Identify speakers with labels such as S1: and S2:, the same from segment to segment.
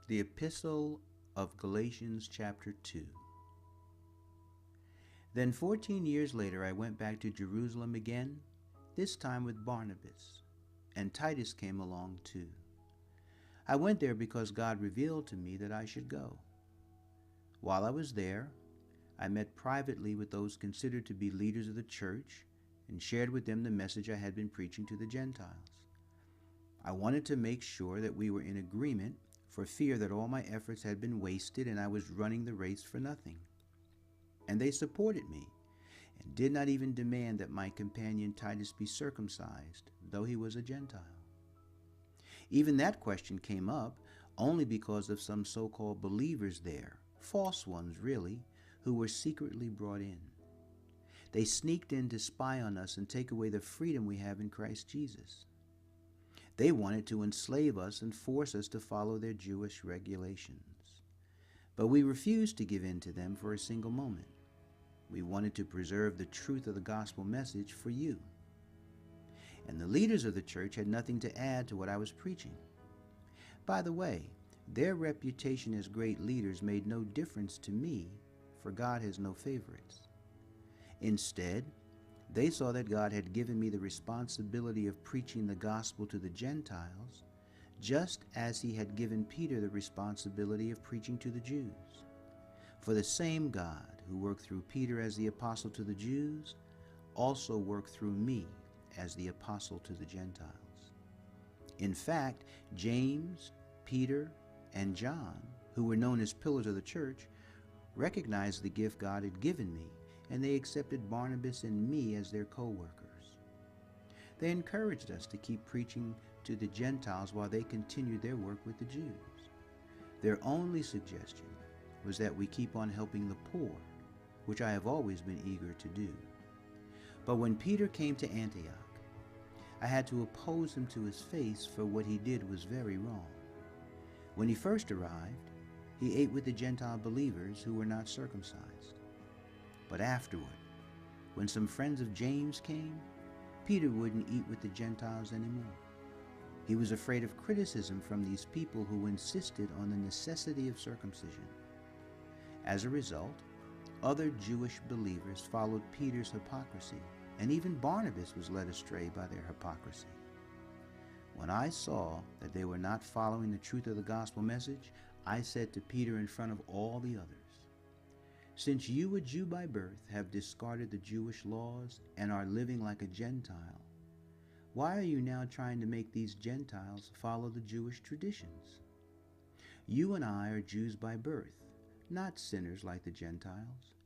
S1: The Epistle of Galatians chapter 2. Then 14 years later I went back to Jerusalem again, this time with Barnabas, and Titus came along too. I went there because God revealed to me that I should go. While I was there, I met privately with those considered to be leaders of the church and shared with them the message I had been preaching to the Gentiles. I wanted to make sure that we were in agreement for fear that all my efforts had been wasted and I was running the race for nothing. And they supported me and did not even demand that my companion Titus be circumcised, though he was a Gentile. Even that question came up only because of some so-called believers there, false ones really, who were secretly brought in. They sneaked in to spy on us and take away the freedom we have in Christ Jesus. They wanted to enslave us and force us to follow their Jewish regulations. But we refused to give in to them for a single moment. We wanted to preserve the truth of the gospel message for you. And the leaders of the church had nothing to add to what I was preaching. By the way, their reputation as great leaders made no difference to me, for God has no favorites. Instead, they saw that God had given me the responsibility of preaching the gospel to the Gentiles, just as he had given Peter the responsibility of preaching to the Jews. For the same God who worked through Peter as the apostle to the Jews also worked through me as the apostle to the Gentiles. In fact, James, Peter, and John, who were known as pillars of the church, recognized the gift God had given me, and they accepted Barnabas and me as their co-workers. They encouraged us to keep preaching to the Gentiles while they continued their work with the Jews. Their only suggestion was that we keep on helping the poor, which I have always been eager to do. But when Peter came to Antioch, I had to oppose him to his face, for what he did was very wrong. When he first arrived, he ate with the Gentile believers who were not circumcised. But afterward, when some friends of James came, Peter wouldn't eat with the Gentiles anymore. He was afraid of criticism from these people who insisted on the necessity of circumcision. As a result, other Jewish believers followed Peter's hypocrisy, and even Barnabas was led astray by their hypocrisy. When I saw that they were not following the truth of the gospel message, I said to Peter in front of all the others, "Since you, a Jew by birth, have discarded the Jewish laws and are living like a Gentile, why are you now trying to make these Gentiles follow the Jewish traditions? You and I are Jews by birth, not sinners like the Gentiles.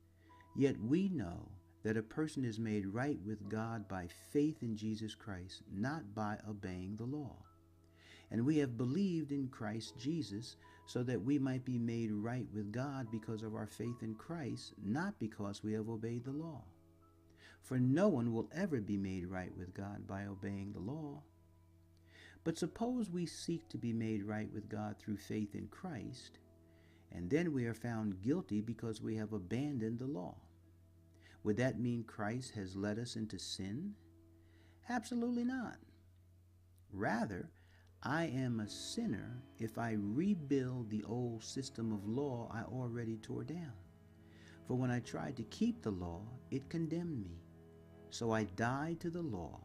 S1: Yet we know that a person is made right with God by faith in Jesus Christ, not by obeying the law. And we have believed in Christ Jesus so that we might be made right with God because of our faith in Christ, not because we have obeyed the law. For no one will ever be made right with God by obeying the law. But suppose we seek to be made right with God through faith in Christ, and then we are found guilty because we have abandoned the law. Would that mean Christ has led us into sin? Absolutely not. Rather, I am a sinner if I rebuild the old system of law I already tore down. For when I tried to keep the law, it condemned me. So I died to the law.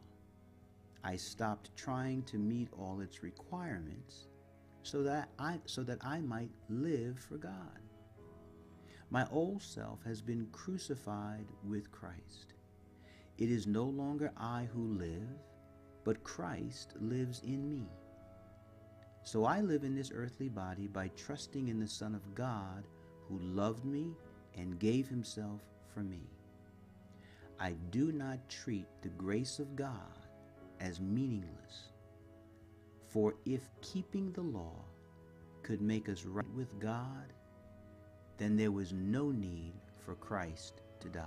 S1: I stopped trying to meet all its requirements so that I might live for God. My old self has been crucified with Christ. It is no longer I who live, but Christ lives in me. So I live in this earthly body by trusting in the Son of God who loved me and gave himself for me. I do not treat the grace of God as meaningless. For if keeping the law could make us right with God, then there was no need for Christ to die.